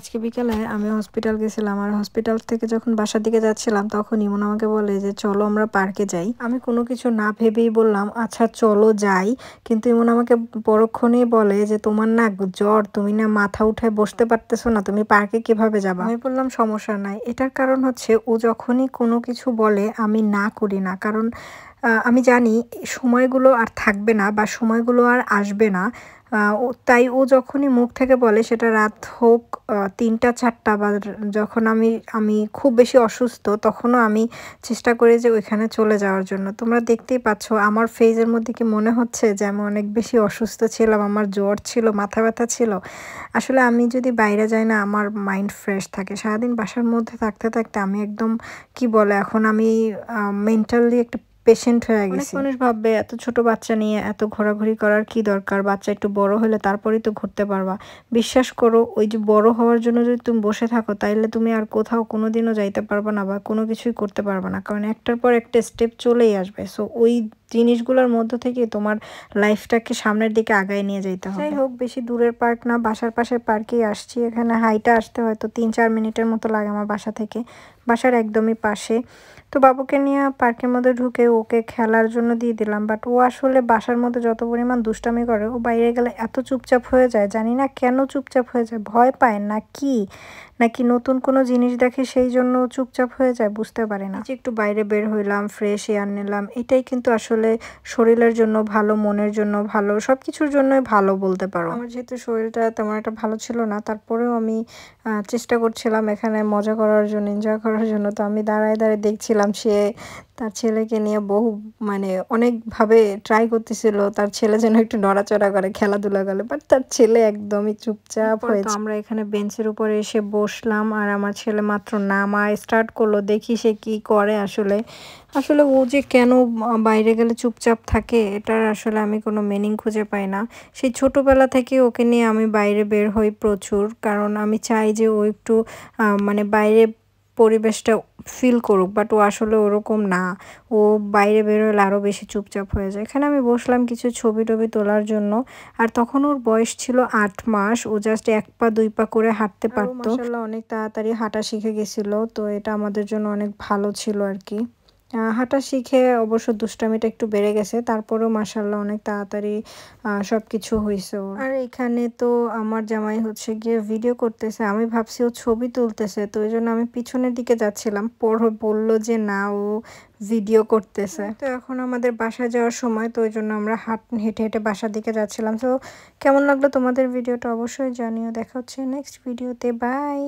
আজকে বিকেলে আমি হসপিটাল গেছিলাম আর হসপিটাল থেকে যখন বাসার দিকে যাচ্ছিলাম তখন ইমন আমাকে বলে যে চলো আমরা পার্কে যাই। আমি কোনো কিছু না ভেবেই বললাম আচ্ছা চলো যাই, কিন্তু ইমন আমাকে পরক্ষণেই বলে যে তোমার না জ্বর, তুমি না মাথা উঠায় বসতে পারতেছো না, তুমি পার্কে কিভাবে যাবা। আমি বললাম সমস্যা নাই। এটার কারণ হচ্ছে ও যখনই কোনো কিছু বলে আমি না করি না, কারণ আমি জানি সময়গুলো আর থাকবে না বা সময়গুলো আর আসবে না। তাই ও যখনই মুখ থেকে বলে, সেটা রাত হোক ৩টা ৪টা, বা যখন আমি আমি খুব বেশি অসুস্থ তখনও আমি চেষ্টা করি যে ওইখানে চলে যাওয়ার জন্য। তোমরা দেখতেই পাচ্ছ আমার ফেজের মধ্যে কি মনে হচ্ছে যে আমি অনেক বেশি অসুস্থ ছিলাম, আমার জ্বর ছিল, মাথা ব্যথা ছিল। আসলে আমি যদি বাইরে যাই না আমার মাইন্ড ফ্রেশ থাকে। সারাদিন বাসার মধ্যে থাকতে থাকতে আমি একদম কি বলে এখন আমি মেন্টালি একটা পেশেন্ট হয়ে গেছি। অনেক মানুষ ভাববে এত ছোট বাচ্চা নিয়ে এত ঘোরাঘুরি করার কি দরকার, বাচ্চা একটু বড় হলে তারপরেই তো ঘুরতে পারবা। বিশ্বাস করো, ওই যে বড় হওয়ার জন্য যদি তুমি বসে থাকো তাইলে তুমি আর কোথাও কোনোদিনও যাইতে পারবে না বা কোনো কিছুই করতে পারবে না, কারণ একটার পর একটা স্টেপ চলেই আসবে। সো ওই জিনিসগুলোর মধ্য থেকে তোমার লাইফটাকে সামনের দিকে আগায় নিয়ে যেতে হবে। যাই হোক, বেশি দূরের পার্ক না, বাসার পাশের পার্কেই আসছি। এখানে হাইটা আসতে হয়তো ৩-৪ মিনিটের মতো লাগে আমার বাসা থেকে, বাসার একদমই পাশে। তো বাবুকে নিয়ে পার্কের মধ্যে ঢুকে ওকে খেলার জন্য দিয়ে দিলাম, বাট ও আসলে বাসার মধ্যে যত পরিমাণ দুষ্টামি করে ও বাইরে গেলে এত চুপচাপ হয়ে যায়। জানি না কেন চুপচাপ হয়ে যায়, ভয় পায় নাকি নতুন কোনো জিনিস দেখে সেই জন্য চুপচাপ হয়ে যায়, বুঝতে পারি না। যে একটু বাইরে বের হইলাম, ফ্রেশ এয়ার নিলাম, এটাই কিন্তু আসলে শরীরের জন্য ভালো, মনের জন্য ভালো, সব কিছুর জন্যই ভালো বলতে পারো। আমার যেহেতু শরীরটা তেমন একটা ভালো ছিল না, তারপরেও আমি চেষ্টা করছিলাম এখানে মজা করার জন্য, এনজয় করার জন্য। তো আমি দাঁড়ায় দাঁড়ায় দেখছিলাম সে তার ছেলেকে নিয়ে অনেকভাবে ট্রাই করতেছিল তার ছেলে যেন একটু নড়াচড়া করে, খেলাধুলা করে, বাট তার ছেলে একদমই চুপচাপ হয়েছে। আমরা এখানে বেঞ্চের উপরে এসে বসলাম আর আমার ছেলে মাত্র নামা স্টার্ট করলো, দেখি সে কি করে। আসলে ও যে কেন বাইরে গেলে চুপচাপ থাকে এটার আসলে আমি কোনো মিনিং খুঁজে পাই না। সেই ছোটবেলা থেকে ওকে নিয়ে আমি বাইরে বের হই প্রচুর, কারণ আমি চাই যে ও একটু বাইরে পরিবেশটা ফিল করুক, বাট ও আসলে ওরকম না। ও বাইরে বের হলে আরও বেশি চুপচাপ হয়ে যায়। এখানে আমি বসলাম কিছু ছবি টবি তোলার জন্য, আর তখন ওর বয়স ছিল 8 মাস। ও জাস্ট 1 পা 2 পা করে হাঁটতে পারতো। মাশাআল্লাহ অনেক তাড়াতাড়ি হাঁটা শিখে গেছিল, তো এটা আমাদের জন্য অনেক ভালো ছিল আর কি। হাঁটা শিখে অবশ্য দুষ্টামিটা একটু বেড়ে গেছে, তারপরেও মাশাআল্লাহ অনেক তাড়াতাড়ি সবকিছু হয়েছে ওর। আর এখানে তো আমার জামাই হচ্ছে গিয়ে ভিডিও করতেছে, আমি ভাবছি ও ছবি তুলতেছে, তো ওই জন্য আমি পিছনের দিকে যাচ্ছিলাম। পরে বললো যে না, ও ভিডিও করতেছে। তো এখন আমাদের বাসায় যাওয়ার সময়, তো ওই জন্য আমরা হেঁটে হেঁটে বাসার দিকে যাচ্ছিলাম। তো কেমন লাগলো তোমাদের ভিডিওটা অবশ্যই জানিও। দেখা হচ্ছে নেক্সট ভিডিওতে, বাই।